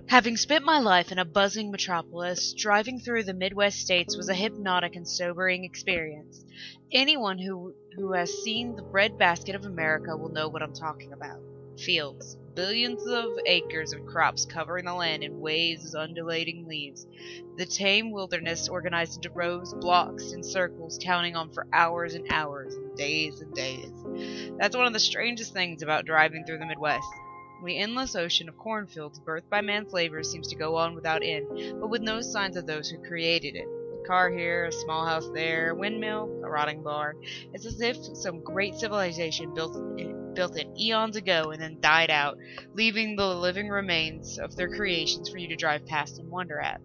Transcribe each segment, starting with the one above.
Having spent my life in a buzzing metropolis, driving through the Midwest states was a hypnotic and sobering experience. Anyone who has seen the breadbasket of America will know what I'm talking about. Fields, billions of acres of crops covering the land in waves of undulating leaves. The tame wilderness organized into rows, blocks, and circles, counting on for hours and hours, and days and days. That's one of the strangest things about driving through the Midwest. The endless ocean of cornfields birthed by man's labor seems to go on without end, but with no signs of those who created it. A car here, a small house there, a windmill, a rotting barn. It's as if some great civilization built it eons ago and then died out, leaving the living remains of their creations for you to drive past and wonder at.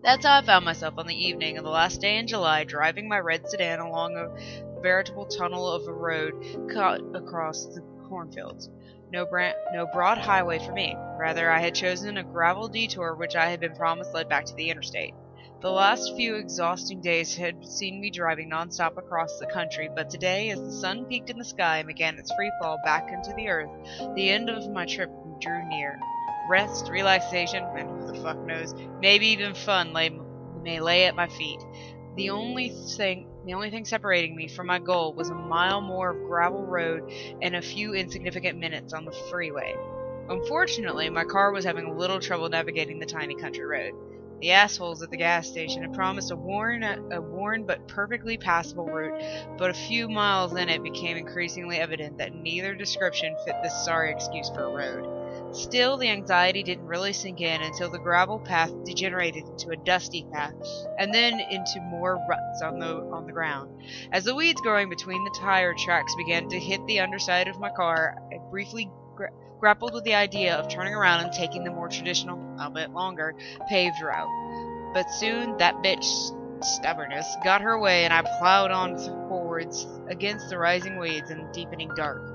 That's how I found myself on the evening of the last day in July, driving my red sedan along a veritable tunnel of a road cut across the cornfields. No broad highway for me. Rather, I had chosen a gravel detour which I had been promised led back to the interstate. The last few exhausting days had seen me driving nonstop across the country, but today, as the sun peaked in the sky and began its free fall back into the earth, the end of my trip drew near. Rest, relaxation, and who the fuck knows, maybe even fun may lay at my feet. The only thing separating me from my goal was a mile more of gravel road and a few insignificant minutes on the freeway. Unfortunately, my car was having a little trouble navigating the tiny country road. The assholes at the gas station had promised a worn but perfectly passable route, but a few miles in it became increasingly evident that neither description fit this sorry excuse for a road. Still, the anxiety didn't really sink in until the gravel path degenerated into a dusty path, and then into more ruts on the ground. As the weeds growing between the tire tracks began to hit the underside of my car, I briefly grappled with the idea of turning around and taking the more traditional, albeit longer, paved route. But soon that bitch's stubbornness got her way, and I plowed on forwards against the rising weeds and deepening dark.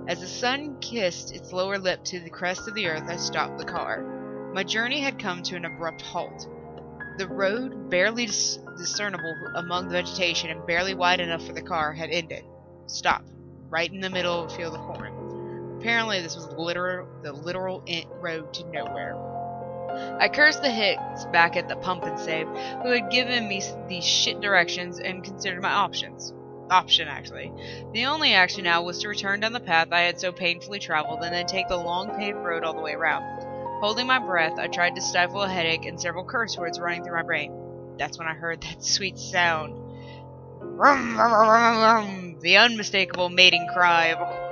As the sun kissed its lower lip to the crest of the earth, I stopped the car. My journey had come to an abrupt halt. The road, barely discernible among the vegetation and barely wide enough for the car, had ended. Stopped, right in the middle of a field of corn. Apparently this was the literal road to nowhere. I cursed the hicks back at the pump and save, who had given me these shit directions, and considered my option, actually. The only action now was to return down the path I had so painfully traveled and then take the long paved road all the way around. Holding my breath, I tried to stifle a headache and several curse words running through my brain. That's when I heard that sweet sound. The unmistakable mating cry of a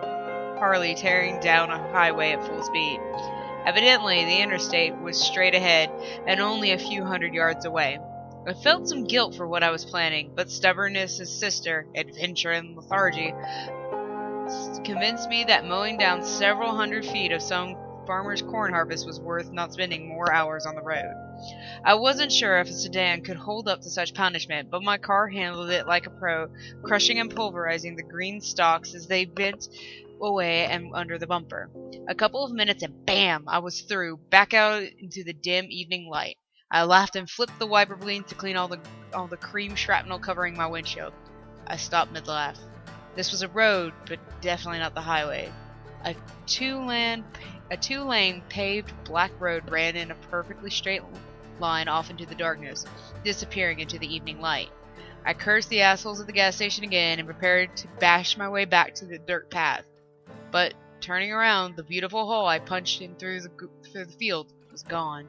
Harley tearing down a highway at full speed. Evidently, the interstate was straight ahead and only a few hundred yards away. I felt some guilt for what I was planning, but stubbornness' sister, adventure and lethargy, convinced me that mowing down several hundred feet of some farmer's corn harvest was worth not spending more hours on the road. I wasn't sure if a sedan could hold up to such punishment, but my car handled it like a pro, crushing and pulverizing the green stalks as they bent away and under the bumper. A couple of minutes and bam! I was through, back out into the dim evening light. I laughed and flipped the wiper blades to clean all the cream shrapnel covering my windshield. I stopped mid-laugh. This was a road, but definitely not the highway. A two-lane paved black road ran in a perfectly straight line off into the darkness, disappearing into the evening light. I cursed the assholes at the gas station again and prepared to bash my way back to the dirt path. But turning around, the beautiful hole I punched in through the field was gone.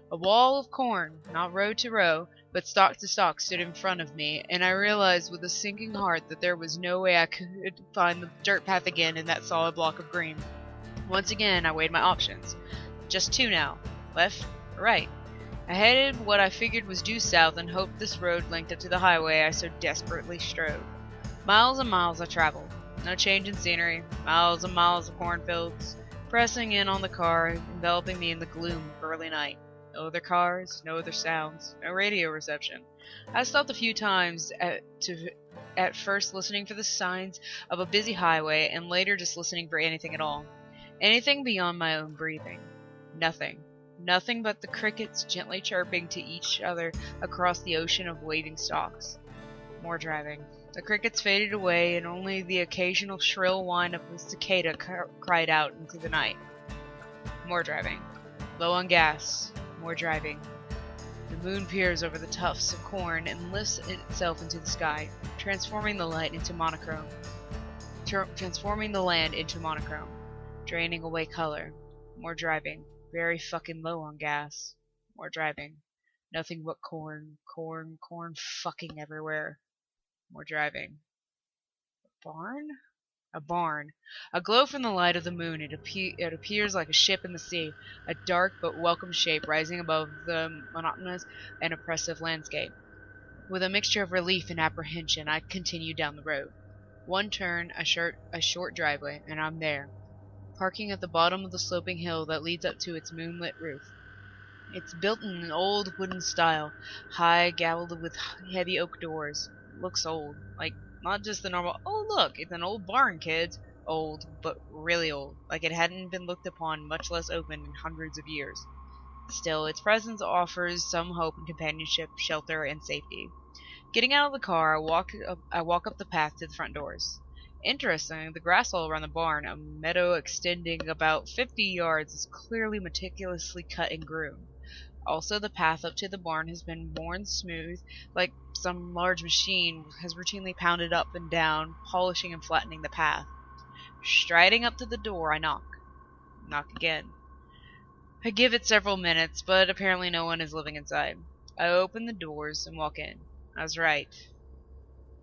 A wall of corn, not row to row, but stalk to stalk, stood in front of me, and I realized with a sinking heart that there was no way I could find the dirt path again in that solid block of green. Once again, I weighed my options. Just two now. Left or right? I headed what I figured was due south and hoped this road linked up to the highway I so desperately strove. Miles and miles I traveled. No change in scenery. Miles and miles of cornfields, pressing in on the car, enveloping me in the gloom of early night. No other cars, no other sounds, no radio reception. I stopped a few times at first listening for the signs of a busy highway, and later just listening for anything at all. Anything beyond my own breathing. Nothing. Nothing but the crickets gently chirping to each other across the ocean of waving stalks. More driving. The crickets faded away, and only the occasional shrill whine of a cicada cried out into the night. More driving. Low on gas. More driving. The moon peers over the tufts of corn and lifts itself into the sky, transforming the light into monochrome. Transforming the land into monochrome. Draining away color. More driving. Very fucking low on gas. More driving. Nothing but corn, corn, corn fucking everywhere. More driving. Barn? A barn. Aglow from the light of the moon, it appears like a ship in the sea, a dark but welcome shape rising above the monotonous and oppressive landscape. With a mixture of relief and apprehension, I continue down the road. One turn, a short driveway, and I'm there, parking at the bottom of the sloping hill that leads up to its moonlit roof. It's built in an old wooden style, high, gabled with heavy oak doors. Looks old, like not just the normal, oh look, it's an old barn, kids. Old, but really old, like it hadn't been looked upon, much less opened, in hundreds of years. Still, its presence offers some hope and companionship, shelter, and safety. Getting out of the car, I walk up the path to the front doors. Interestingly, the grass all around the barn, a meadow extending about 50 yards, is clearly meticulously cut and groomed. Also, the path up to the barn has been worn smooth, like some large machine has routinely pounded up and down, polishing and flattening the path. Striding up to the door, I knock. Knock again. I give it several minutes, but apparently no one is living inside. I open the doors and walk in. I was right.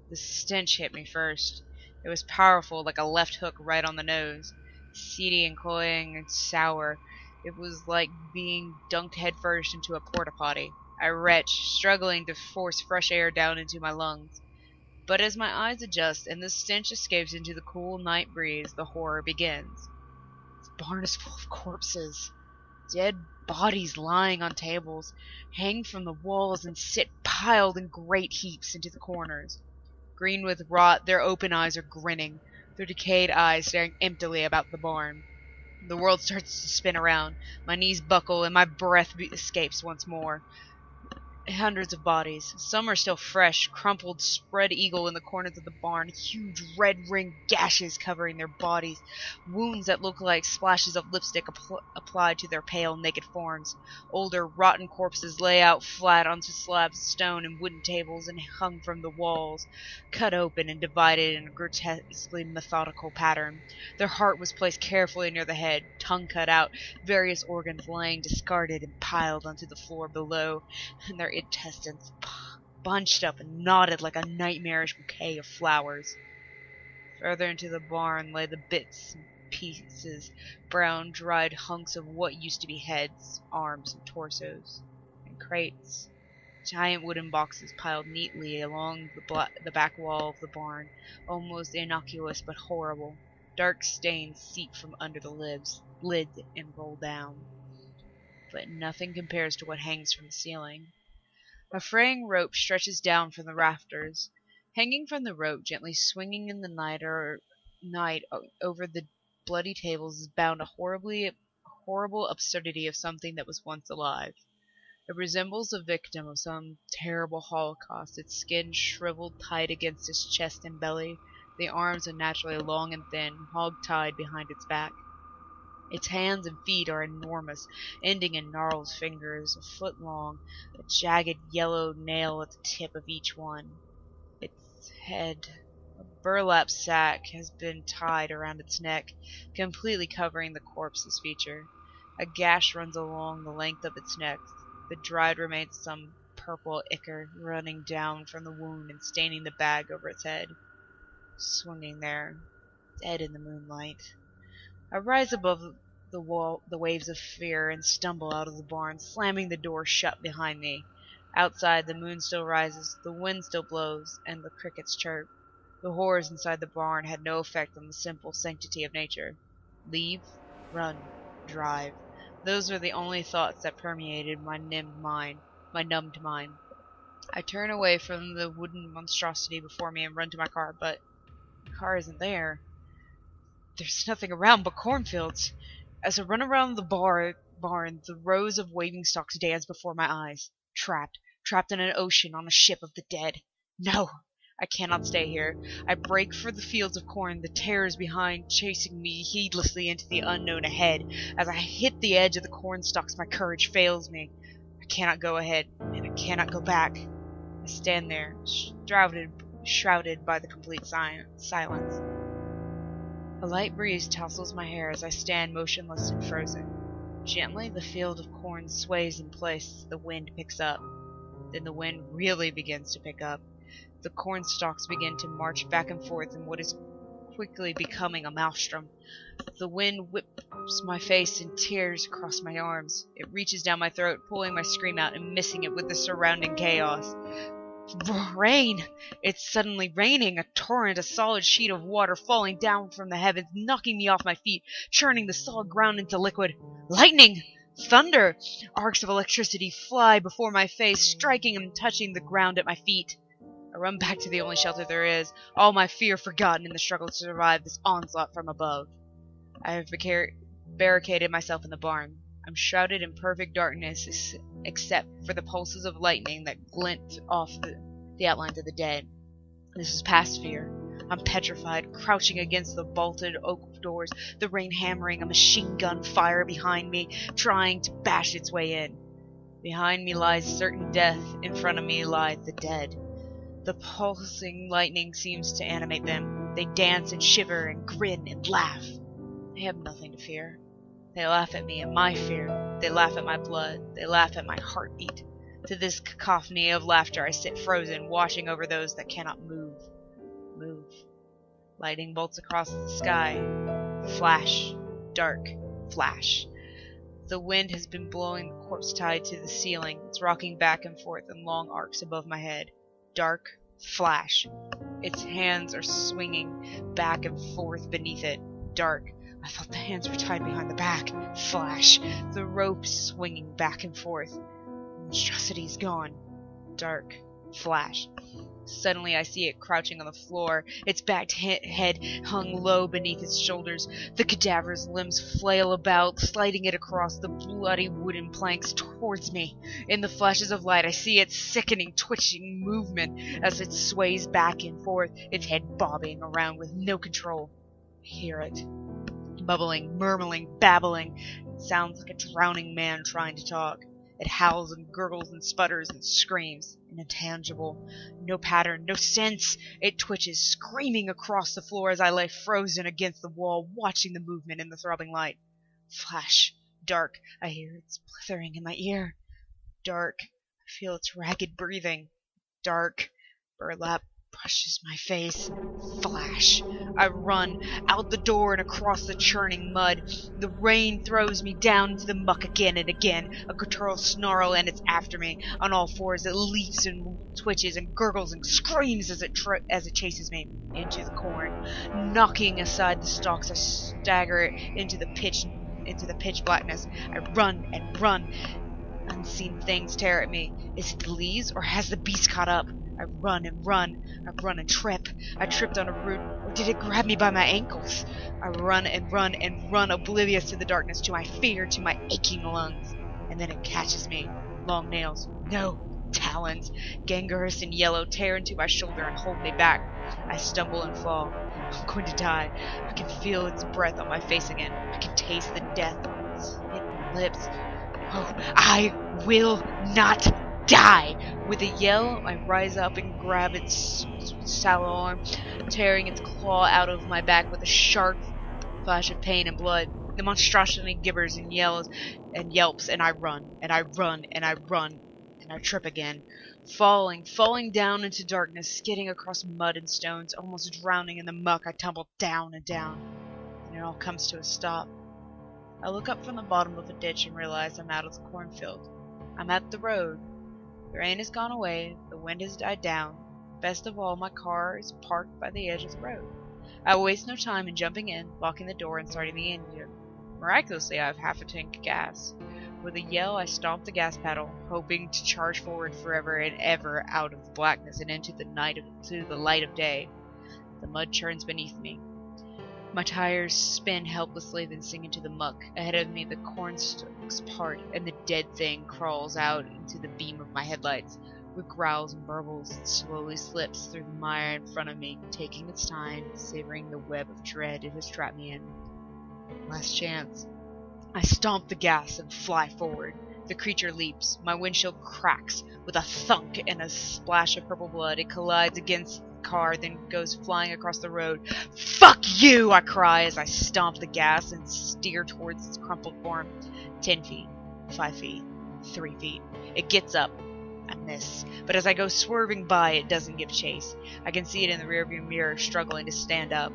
The stench hit me first. It was powerful, like a left hook right on the nose. Seedy and cloying and sour. It was like being dunked headfirst into a porta-potty. I retch, struggling to force fresh air down into my lungs. But as my eyes adjust and the stench escapes into the cool night breeze, the horror begins. The barn is full of corpses. Dead bodies lying on tables, hang from the walls and sit piled in great heaps into the corners. Green with rot, their open eyes are grinning, their decayed eyes staring emptily about the barn. The world starts to spin around, my knees buckle, and my breath escapes once more. Hundreds of bodies. Some are still fresh, crumpled, spread eagle in the corners of the barn, huge red ringed gashes covering their bodies, wounds that look like splashes of lipstick applied to their pale, naked forms. Older, rotten corpses lay out flat onto slabs of stone and wooden tables and hung from the walls, cut open and divided in a grotesquely methodical pattern. Their heart was placed carefully near the head, tongue cut out, various organs lying discarded and piled onto the floor below, and their intestines bunched up and knotted like a nightmarish bouquet of flowers. Further into the barn lay the bits and pieces, brown, dried hunks of what used to be heads, arms, and torsos, and crates. Giant wooden boxes piled neatly along the back wall of the barn, almost innocuous but horrible. Dark stains seep from under the lid and roll down. But nothing compares to what hangs from the ceiling. A fraying rope stretches down from the rafters. Hanging from the rope, gently swinging in the night over the bloody tables, is bound a horrible absurdity of something that was once alive. It resembles the victim of some terrible holocaust, its skin shriveled tight against its chest and belly, the arms unnaturally long and thin, hog-tied behind its back. Its hands and feet are enormous, ending in gnarled fingers, a foot long, a jagged yellow nail at the tip of each one. Its head, a burlap sack, has been tied around its neck, completely covering the corpse's feature. A gash runs along the length of its neck, the dried remains of some purple ichor running down from the wound and staining the bag over its head. Swinging there, dead in the moonlight. I rise above the waves of fear and stumble out of the barn, slamming the door shut behind me. Outside, the moon still rises, the wind still blows, and the crickets chirp. The horrors inside the barn had no effect on the simple sanctity of nature. Leave, run, drive. Those were the only thoughts that permeated my numbed mind. I turn away from the wooden monstrosity before me and run to my car, but the car isn't there. There's nothing around but cornfields. As I run around the barn, the rows of waving stalks dance before my eyes. Trapped in an ocean on a ship of the dead. No! I cannot stay here. I break for the fields of corn, the terrors behind chasing me heedlessly into the unknown ahead. As I hit the edge of the corn stalks, my courage fails me. I cannot go ahead, and I cannot go back. I stand there, shrouded by the complete silence. A light breeze tousles my hair as I stand motionless and frozen. Gently, the field of corn sways in place. The wind picks up. Then the wind really begins to pick up. The corn stalks begin to march back and forth in what is quickly becoming a maelstrom. The wind whips my face and tears across my arms. It reaches down my throat, pulling my scream out and missing it with the surrounding chaos. Rain! It's suddenly raining, a torrent, a solid sheet of water falling down from the heavens, knocking me off my feet, churning the solid ground into liquid. Lightning! Thunder! Arcs of electricity fly before my face, striking and touching the ground at my feet. I run back to the only shelter there is, all my fear forgotten in the struggle to survive this onslaught from above. I have barricaded myself in the barn. I'm shrouded in perfect darkness, except for the pulses of lightning that glint off the outlines of the dead. This is past fear. I'm petrified, crouching against the bolted oak doors, the rain hammering, a machine gun fire behind me, trying to bash its way in. Behind me lies certain death, in front of me lie the dead. The pulsing lightning seems to animate them. They dance and shiver and grin and laugh. They have nothing to fear. They laugh at me and my fear. They laugh at my blood. They laugh at my heartbeat. To this cacophony of laughter I sit frozen, watching over those that cannot move. Move. Lightning bolts across the sky. Flash. Dark. Flash. The wind has been blowing the corpse tide to the ceiling. It's rocking back and forth in long arcs above my head. Dark. Flash. Its hands are swinging back and forth beneath it. Dark. I thought the hands were tied behind the back. Flash. The rope swinging back and forth. Monstrosity's gone. Dark. Flash. Suddenly I see it crouching on the floor, its backed head hung low beneath its shoulders. The cadaver's limbs flail about, sliding it across the bloody wooden planks towards me. In the flashes of light I see its sickening, twitching movement as it sways back and forth, its head bobbing around with no control. I hear it. Bubbling, murmuring, babbling. It sounds like a drowning man trying to talk. It howls and gurgles and sputters and screams. Intangible. No pattern, no sense. It twitches, screaming across the floor as I lay frozen against the wall, watching the movement in the throbbing light. Flash. Dark. I hear its blithering in my ear. Dark. I feel its ragged breathing. Dark. Burlap brushes my face. Flash. I run out the door and across the churning mud. The rain throws me down into the muck again and again. A guttural snarl, and it's after me. On all fours, it leaps and twitches and gurgles and screams as it chases me into the corn. Knocking aside the stalks, I stagger into the pitch blackness. I run and run. Unseen things tear at me. Is it the leaves, or has the beast caught up? I run and run. I run and trip. I tripped on a root, or did it grab me by my ankles? I run and run and run, oblivious to the darkness, to my fear, to my aching lungs. And then it catches me. Long nails. No. Talons. Gangrenous and yellow tear into my shoulder and hold me back. I stumble and fall. I'm going to die. I can feel its breath on my face again. I can taste the death on its hidden lips. Oh, I will not die! With a yell, I rise up and grab its sallow arm, tearing its claw out of my back with a sharp flash of pain and blood. The monstrosity gibbers and yells and yelps, and I run, and I run, and I run, and I trip again. Falling down into darkness, skidding across mud and stones, almost drowning in the muck, I tumble down and down, and it all comes to a stop. I look up from the bottom of the ditch and realize I'm out of the cornfield. I'm at the road. The rain has gone away, the wind has died down. Best of all, my car is parked by the edge of the road. I waste no time in jumping in, locking the door, and starting the engine. Miraculously, I have half a tank of gas. With a yell, I stomp the gas pedal, hoping to charge forward forever and ever out of the blackness and into the light of day. The mud churns beneath me. My tires spin helplessly, then sink into the muck. Ahead of me, the corn stalks part, and the dead thing crawls out into the beam of my headlights. With growls and burbles, it slowly slips through the mire in front of me, taking its time, savoring the web of dread it has trapped me in. Last chance. I stomp the gas and fly forward. The creature leaps. My windshield cracks. With a thunk and a splash of purple blood, it collides against the car, then goes flying across the road. "Fuck you!" I cry as I stomp the gas and steer towards its crumpled form. 10 feet. 5 feet. 3 feet. It gets up. I miss. But as I go swerving by, it doesn't give chase. I can see it in the rearview mirror, struggling to stand up.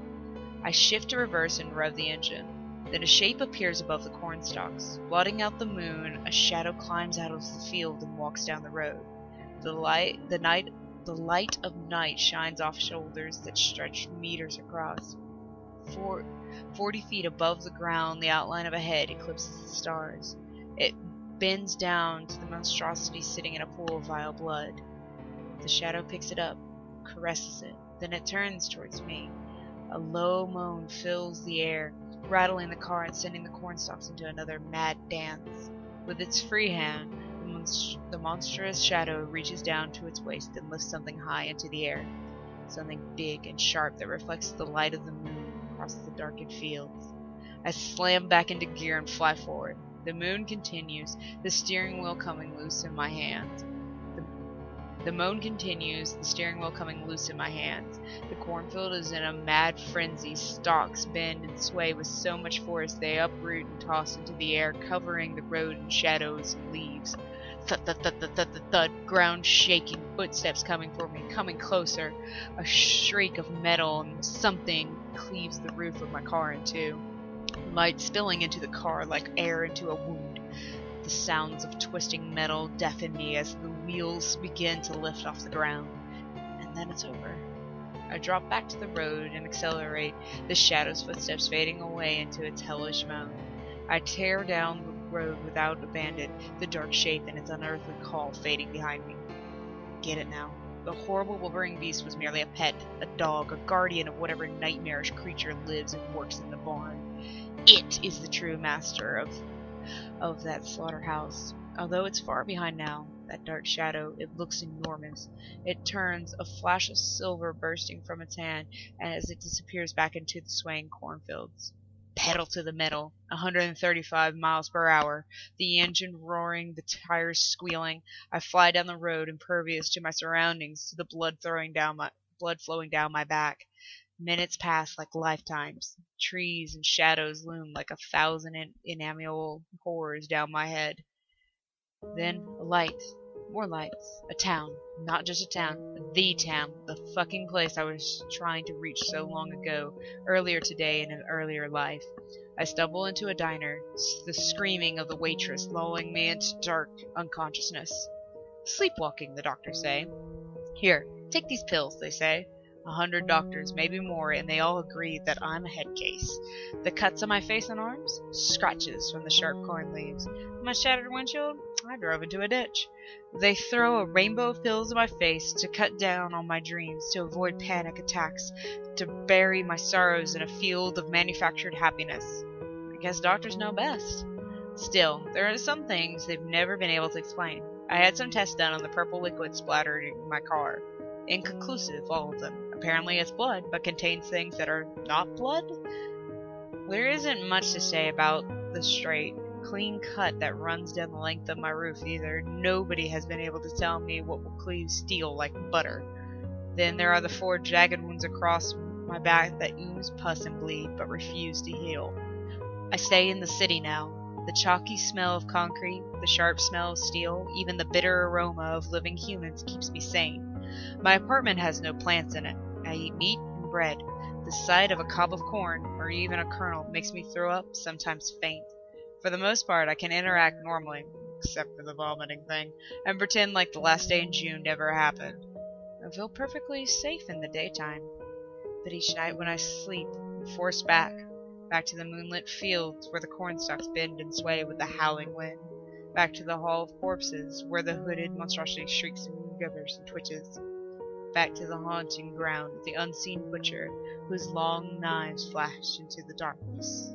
I shift to reverse and rev the engine. Then a shape appears above the cornstalks. Blotting out the moon, a shadow climbs out of the field and walks down the road. The light of night shines off shoulders that stretch meters across. 40 feet above the ground, the outline of a head eclipses the stars. It bends down to the monstrosity sitting in a pool of vile blood. The shadow picks it up, caresses it, then it turns towards me. A low moan fills the air, rattling the car and sending the cornstalks into another mad dance. With its free hand, the monstrous shadow reaches down to its waist and lifts something high into the air. Something big and sharp that reflects the light of the moon across the darkened fields. I slam back into gear and fly forward. The moon continues, the steering wheel coming loose in my hands. The moan continues, the steering wheel coming loose in my hands. The cornfield is in a mad frenzy. Stalks bend and sway with so much force they uproot and toss into the air, covering the road in shadows and leaves. Thud, thud, thud, thud, thud, thud, thud, ground shaking, footsteps coming for me, coming closer. A shriek of metal and something cleaves the roof of my car in two. Light spilling into the car like air into a wound. The sounds of twisting metal deafen me as the wheels begin to lift off the ground. And then it's over. I drop back to the road and accelerate, the shadow's footsteps fading away into its hellish moan. I tear down the road without abandon, the dark shape and its unearthly call fading behind me. Get it now. The horrible wolverine beast was merely a pet, a dog, a guardian of whatever nightmarish creature lives and works in the barn. It is the true master of that slaughterhouse. Although it's far behind now, that dark shadow, it looks enormous. It turns, a flash of silver bursting from its hand as it disappears back into the swaying cornfields. Pedal to the metal, 135 miles per hour, the engine roaring, the tires squealing. I fly down the road, impervious to my surroundings, to the blood flowing down my back. Minutes pass like lifetimes. Trees and shadows loom like 1,000 inamiable horrors down my head. Then a light. More lights. A town. Not just a town. The town. The fucking place I was trying to reach so long ago. Earlier today in an earlier life. I stumble into a diner. The screaming of the waitress lulling me into dark unconsciousness. Sleepwalking, the doctors say. Here, take these pills, they say. 100 doctors, maybe more, and they all agree that I'm a head case. The cuts on my face and arms? Scratches from the sharp corn leaves. My shattered windshield? I drove into a ditch. They throw a rainbow of pills in my face to cut down on my dreams, to avoid panic attacks, to bury my sorrows in a field of manufactured happiness. I guess doctors know best. Still, there are some things they've never been able to explain. I had some tests done on the purple liquid splattered in my car. Inconclusive, all of them. Apparently it's blood, but contains things that are not blood? There isn't much to say about the straight, clean cut that runs down the length of my roof either. Nobody has been able to tell me what will cleave steel like butter. Then there are the 4 jagged wounds across my back that ooze pus and bleed, but refuse to heal. I stay in the city now. The chalky smell of concrete, the sharp smell of steel, even the bitter aroma of living humans keeps me sane. My apartment has no plants in it. I eat meat and bread. The sight of a cob of corn, or even a kernel, makes me throw up, sometimes faint. For the most part, I can interact normally, except for the vomiting thing, and pretend like the last day in June never happened. I feel perfectly safe in the daytime. But each night when I sleep, I'm forced back to the moonlit fields where the cornstalks bend and sway with the howling wind, back to the hall of corpses where the hooded monstrosity shrieks and gibbers and twitches, back to the haunting ground of the unseen butcher whose long knives flash into the darkness.